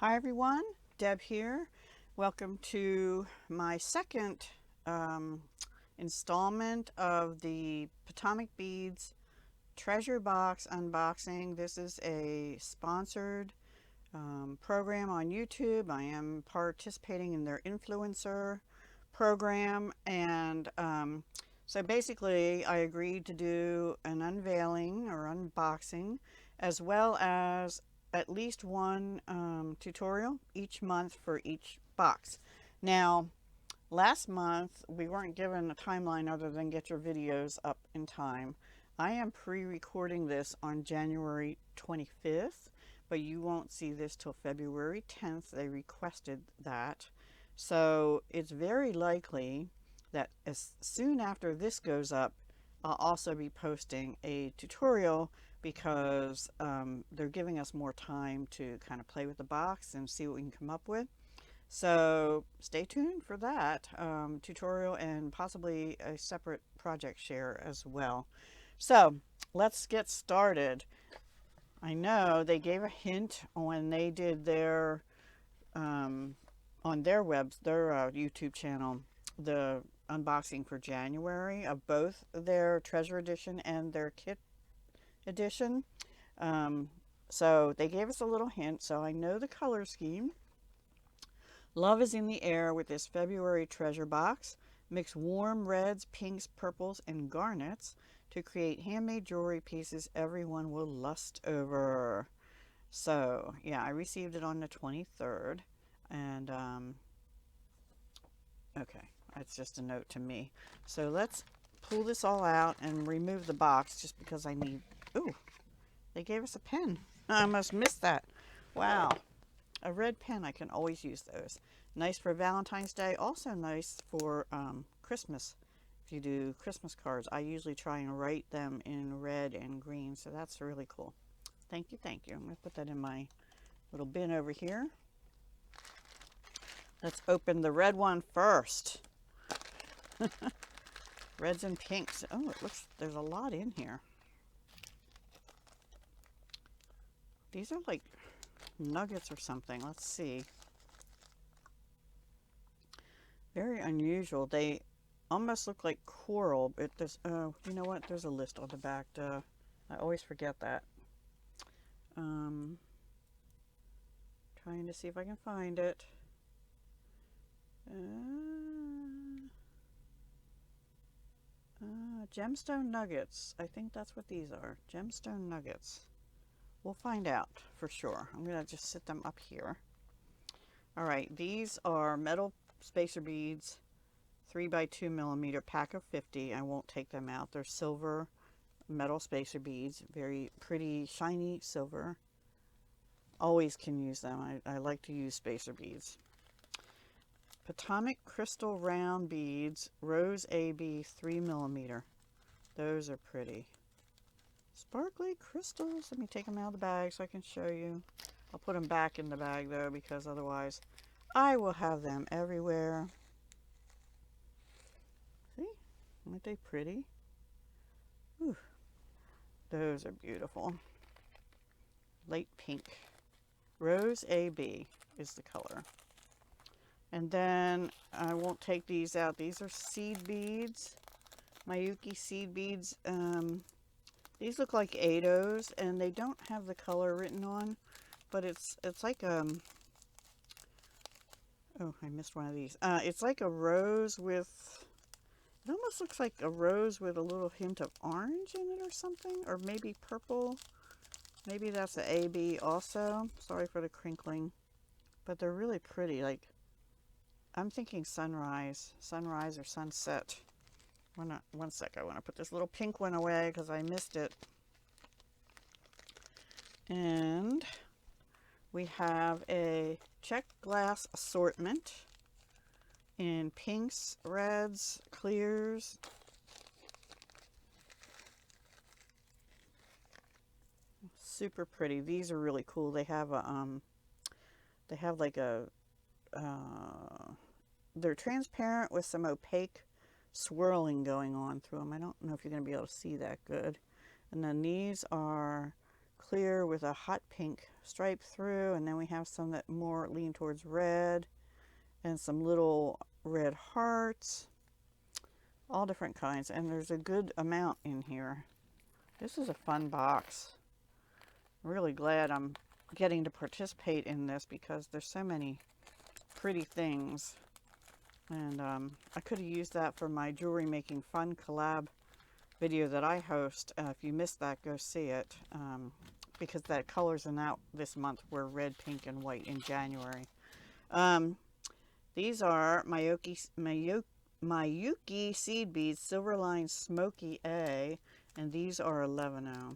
Hi everyone, Deb here. Welcome to my second installment of the Potomac Beads Treasure Box unboxing. This is a sponsored program on YouTube. I am participating in their influencer program, and so basically I agreed to do an unveiling or unboxing, as well as at least one tutorial each month for each box. Now, last month we weren't given a timeline other than get your videos up in time. I am pre-recording this on January 25th, but you won't see this till February 10th. They requested that. So it's very likely that as soon after this goes up, I'll also be posting a tutorial, because they're giving us more time to kind of play with the box and see what we can come up with. So stay tuned for that tutorial and possibly a separate project share as well. So let's get started. I know they gave a hint when they did their on their YouTube channel, the unboxing for January of both their Treasure Edition and their Kit Edition. So they gave us a little hint, so I know the color scheme. Love is in the air with this February treasure box. Mix warm reds, pinks, purples, and garnets to create handmade jewelry pieces everyone will lust over. So yeah, I received it on the 23rd, and okay, that's just a note to me. So let's pull this all out and remove the box, just because I need, ooh, they gave us a pen. I must miss that. Wow. A red pen, I can always use those. Nice for Valentine's Day. Also nice for Christmas. If you do Christmas cards, I usually try and write them in red and green. So that's really cool. Thank you, thank you. I'm going to put that in my little bin over here. Let's open the red one first. Reds and pinks. Oh, it looks, there's a lot in here. These are like nuggets or something. Let's see. Very unusual. They almost look like coral, but there's, oh, you know what? There's a list on the back. Duh. I always forget that. Trying to see if I can find it. Gemstone nuggets. I think that's what these are. Gemstone nuggets. We'll find out for sure. I'm going to just sit them up here. All right, these are metal spacer beads, 3x2 millimeter, pack of 50. I won't take them out. They're silver metal spacer beads, very pretty, shiny silver. Always can use them. I like to use spacer beads. Potomac crystal round beads, rose AB, 3 millimeter. Those are pretty. Sparkly crystals. Let me take them out of the bag so I can show you. I'll put them back in the bag though, because otherwise I will have them everywhere. See? Aren't they pretty? Ooh, those are beautiful. Light pink. Rose AB is the color. And then I won't take these out. These are seed beads. Miyuki seed beads. These look like Ados, and they don't have the color written on, but it's like oh, I missed one of these. It's like a rose with, it almost looks like a rose with a little hint of orange in it or something, or maybe purple. Maybe that's a AB also. Sorry for the crinkling, but they're really pretty. Like, I'm thinking sunrise or sunset. One sec, I want to put this little pink one away because I missed it. And we have a check glass assortment in pinks, reds, clears. Super pretty. These are really cool. They have a like a they're transparent with some opaque swirling going on through them. I don't know if you're going to be able to see that good. And then these are clear with a hot pink stripe through, and then we have some that more lean towards red, and some little red hearts, all different kinds, and there's a good amount in here. This is a fun box. I'm really glad I'm getting to participate in this because there's so many pretty things. And I could have used that for my jewelry making fun collab video that I host. If you missed that, go see it, because the colors in that this month were red, pink, and white in January. These are Mayuki seed beads, silver line smoky A, and these are 11.0.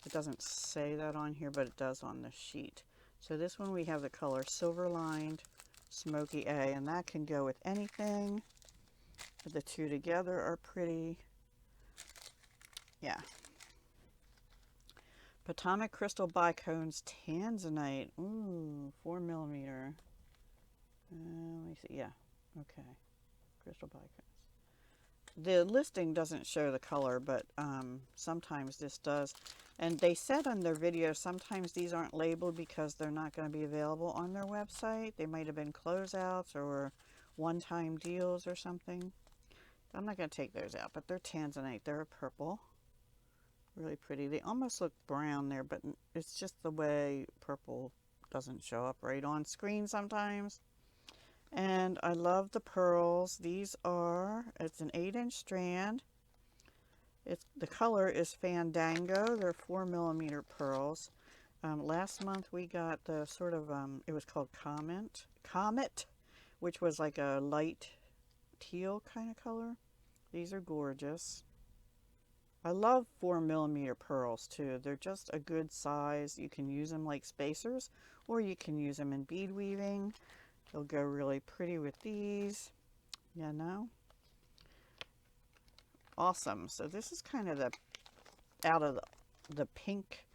It doesn't say that on here, but it does on the sheet. So this one we have the color silver lined smoky A, and that can go with anything. The two together are pretty. Yeah. Potomac crystal bicones tanzanite. Ooh, 4mm. Let me see. Yeah. Okay. Crystal bicones. The listing doesn't show the color, but sometimes this does. And they said on their video sometimes these aren't labeled because they're not going to be available on their website. They might have been closeouts or one-time deals or something. I'm not going to take those out, but they're tanzanite. They're a purple. Really pretty. They almost look brown there, but it's just the way purple doesn't show up right on screen sometimes. And I love the pearls. These are, it's an 8-inch strand. The color is Fandango. They're 4mm pearls. Last month we got the sort of, it was called Comet, which was like a light teal kind of color. These are gorgeous. I love 4mm pearls too. They're just a good size. You can use them like spacers, or you can use them in bead weaving. They'll go really pretty with these. You know? Awesome. So this is kind of the out of the pink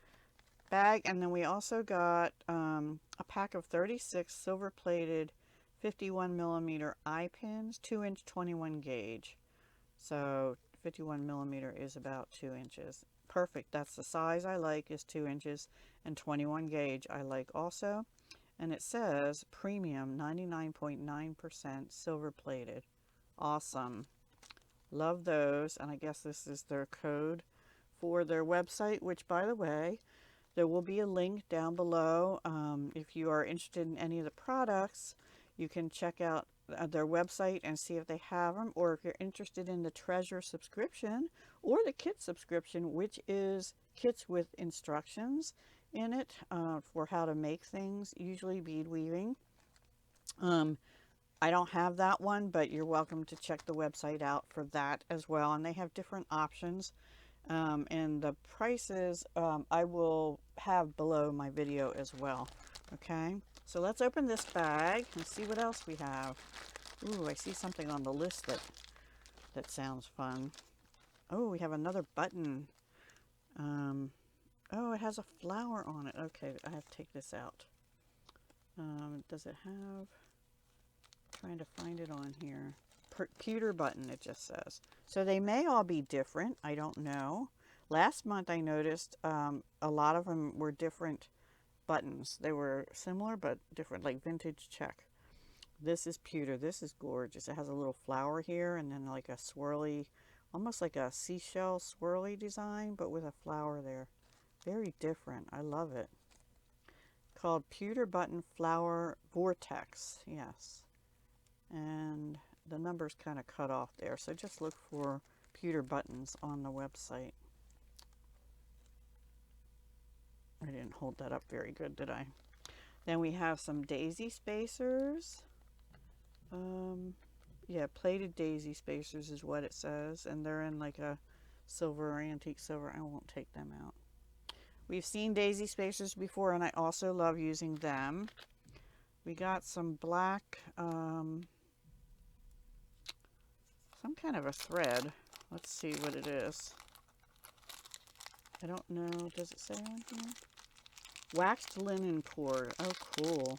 bag, and then we also got a pack of 36 silver plated 51mm eye pins, 2-inch 21 gauge. So 51mm is about 2 inches. Perfect. That's the size I like, is 2 inches, and 21 gauge I like also. And it says premium 99.9% silver plated. Awesome. Love those. And I guess this is their code for their website, which, by the way, there will be a link down below. If you are interested in any of the products, you can check out their website and see if they have them, or if you're interested in the treasure subscription or the kit subscription, which is kits with instructions in it for how to make things, usually bead weaving. I don't have that one, but you're welcome to check the website out for that as well, and they have different options, and the prices I will have below my video as well. Okay, so let's open this bag and see what else we have. Ooh, I see something on the list that sounds fun. Oh, we have another button. Oh, it has a flower on it. Okay, I have to take this out. Does it have... Trying to find it on here. Pewter button, it just says. So they may all be different. I don't know. Last month I noticed a lot of them were different buttons. They were similar but different, like vintage check. This is pewter. This is gorgeous. It has a little flower here and then like a swirly, almost like a seashell swirly design, but with a flower there. Very different. I love it. Called Pewter Button Flower Vortex. Yes. And the number's kind of cut off there, so just look for pewter buttons on the website. I didn't hold that up very good, did I? Then we have some daisy spacers. Yeah, plated daisy spacers is what it says, and they're in like a silver or antique silver. I won't take them out. We've seen daisy spacers before, and I also love using them. We got some black, some kind of a thread. Let's see what it is. I don't know. Does it say on here? Waxed linen cord. Oh, cool.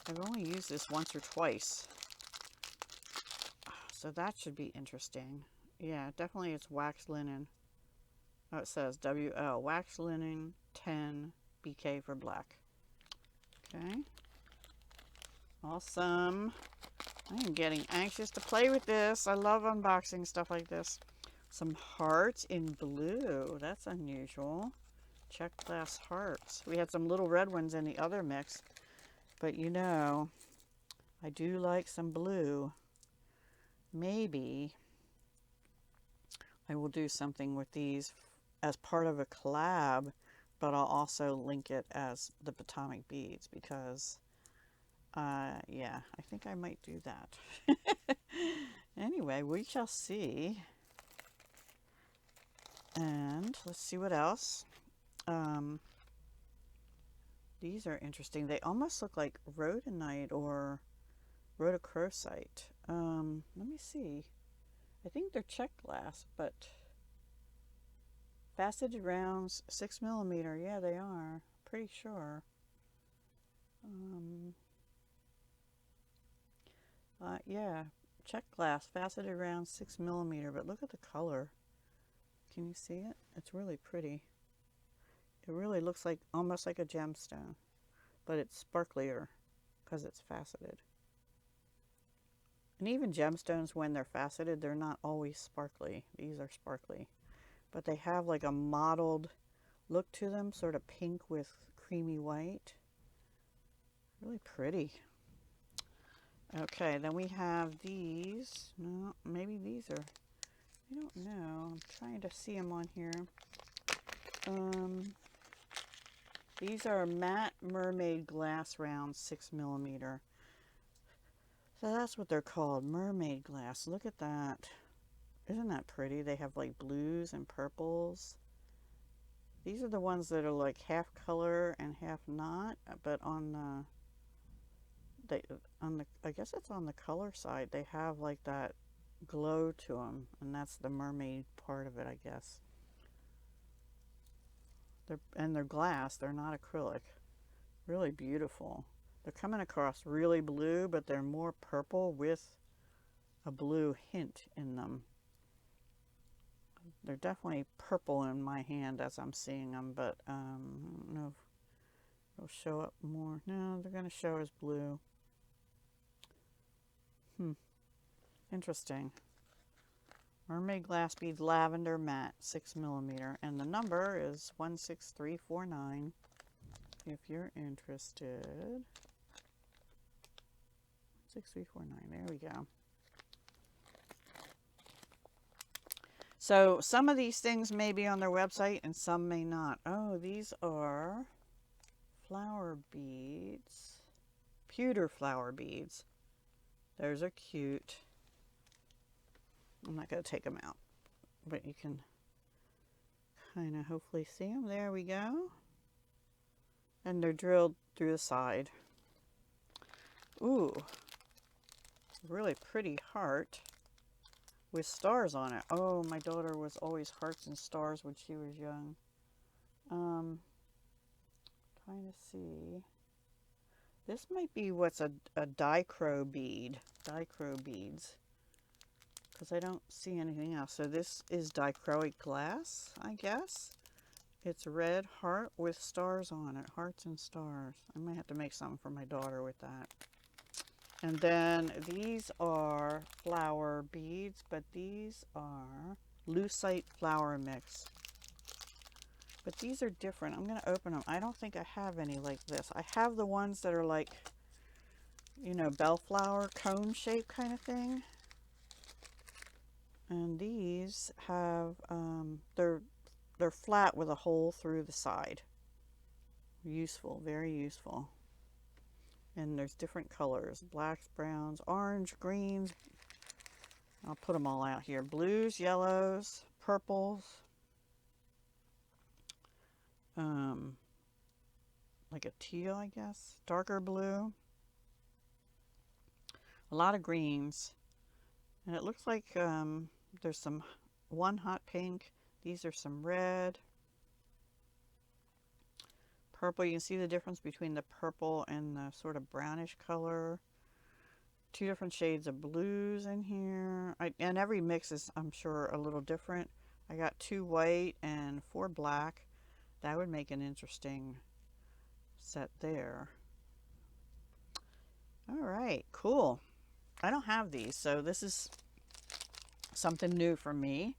I've only used this once or twice. So that should be interesting. Yeah, definitely it's waxed linen. Oh, it says WL wax linen 10 BK for black. Okay. Awesome. I am getting anxious to play with this. I love unboxing stuff like this. Some hearts in blue. That's unusual. Check glass hearts. We had some little red ones in the other mix, but you know, I do like some blue. Maybe I will do something with these as part of a collab, but I'll also link it as the Potomac beads because yeah, I think I might do that. Anyway, we shall see. And let's see what else. These are interesting. They almost look like rhodonite or rhodochrosite. Let me see. I think they're check glass, but faceted rounds, 6mm. Yeah, they are. Pretty sure. Yeah, check glass, faceted rounds, 6mm. But look at the color. Can you see it? It's really pretty. It really looks like almost like a gemstone, but it's sparklier because it's faceted. And even gemstones, when they're faceted, they're not always sparkly. These are sparkly, but they have like a mottled look to them, sort of pink with creamy white. Really pretty. Okay, then we have these. No, maybe these are, I don't know. I'm trying to see them on here. These are matte mermaid glass rounds, 6mm. So that's what they're called, mermaid glass. Look at that. Isn't that pretty? They have like blues and purples. These are the ones that are like half color and half not, but on the I guess it's on the color side, they have like that glow to them, and that's the mermaid part of it, I guess. They're glass, they're not acrylic. Really beautiful. They're coming across really blue, but they're more purple with a blue hint in them. They're definitely purple in my hand as I'm seeing them, but I don't know if it'll show up more. No, they're going to show as blue. Interesting. Mermaid glass beads, lavender matte, 6mm, and the number is 16349 if you're interested. 16349, there we go. So some of these things may be on their website and some may not. Oh, these are flower beads, pewter flower beads. Those are cute. I'm not going to take them out, but you can kind of hopefully see them. There we go. And they're drilled through the side. Ooh, really pretty heart with stars on it. Oh, my daughter was always hearts and stars when she was young. Trying to see. This might be what's a dichro bead. Dichro beads. Because I don't see anything else. So this is dichroic glass, I guess. It's red heart with stars on it. Hearts and stars. I might have to make something for my daughter with that. And then these are flower beads, but these are lucite flower mix. But these are different. I'm going to open them. I don't think I have any like this. I have the ones that are like, you know, bellflower cone shape kind of thing. And these have, they're flat with a hole through the side. Useful, very useful. And there's different colors, blacks, browns, orange, greens. I'll put them all out here. Blues, yellows, purples. Like a teal, I guess. Darker blue. A lot of greens. And it looks like there's one hot pink. These are some red. Purple, you can see the difference between the purple and the sort of brownish color. Two different shades of blues in here. And every mix is, I'm sure, a little different. I got 2 white and 4 black. That would make an interesting set there. All right, cool. I don't have these, so this is something new for me.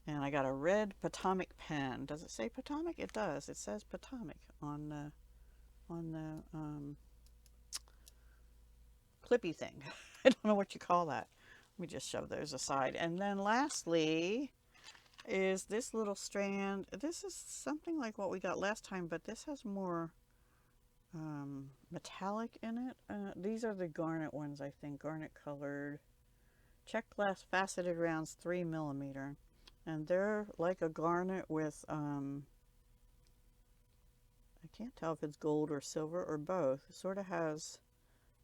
And I got a red Potomac pen. Does it say Potomac? It does. It says Potomac on the clippy thing. I don't know what you call that. Let me just shove those aside. And then lastly is this little strand. This is something like what we got last time, but this has more metallic in it. These are the garnet ones, I think. Garnet colored. Check glass faceted rounds 3mm. And they're like a garnet with, I can't tell if it's gold or silver or both. It sort of has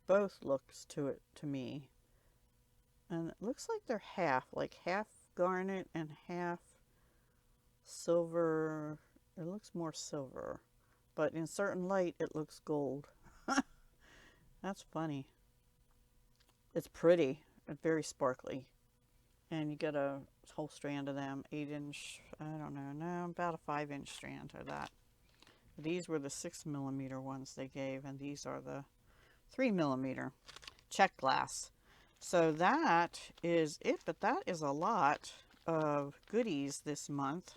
both looks to it to me. And it looks like they're half, like half garnet and half silver. It looks more silver, but in certain light it looks gold. That's funny. It's pretty, very sparkly. And you get a whole strand of them, 8-inch, I don't know, no, about a 5-inch strand of that. These were the 6mm ones they gave, and these are the 3mm check glass. So that is it, but that is a lot of goodies this month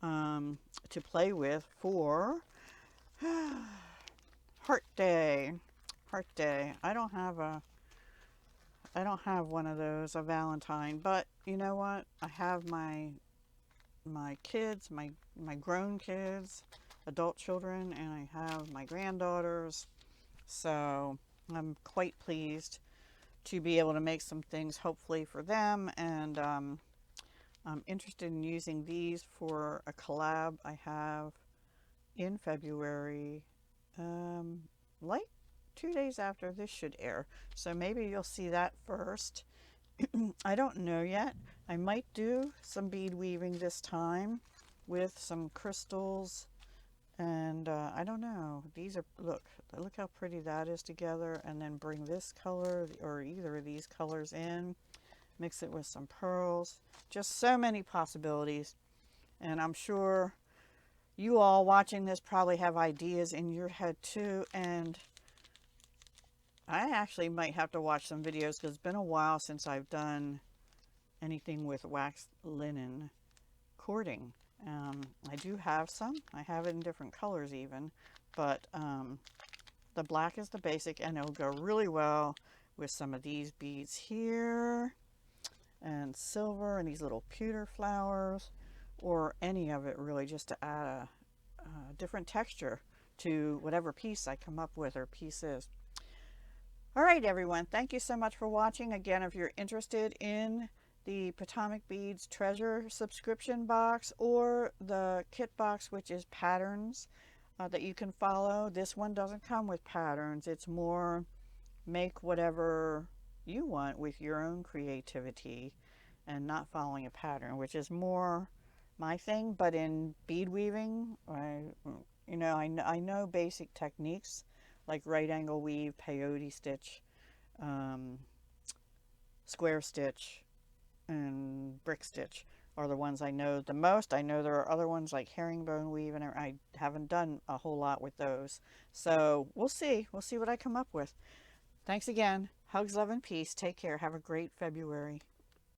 to play with for Heart Day. Heart Day. I don't have one of those, a Valentine, but you know what? I have my kids, my grown kids, adult children, and I have my granddaughters. So I'm quite pleased to be able to make some things hopefully for them, and I'm interested in using these for a collab I have in February, like 2 days after this should air. So maybe you'll see that first. I don't know yet. I might do some bead weaving this time with some crystals, and I don't know. These are, look how pretty that is together, and then bring this color or either of these colors in, mix it with some pearls. Just so many possibilities, and I'm sure you all watching this probably have ideas in your head too, and I actually might have to watch some videos because it's been a while since I've done anything with waxed linen cording. I do have some. I have it in different colors even, but the black is the basic, and it'll go really well with some of these beads here, and silver, and these little pewter flowers, or any of it really, just to add a different texture to whatever piece I come up with or pieces. All right, everyone, thank you so much for watching. Again, if you're interested in the Potomac Beads Treasure subscription box or the kit box, which is patterns that you can follow, this one doesn't come with patterns. It's more make whatever you want with your own creativity and not following a pattern, which is more my thing. But in bead weaving, I know basic techniques like right angle weave, peyote stitch, square stitch, and brick stitch are the ones I know the most. I know there are other ones like herringbone weave, and I haven't done a whole lot with those. So we'll see. We'll see what I come up with. Thanks again. Hugs, love, and peace. Take care. Have a great February.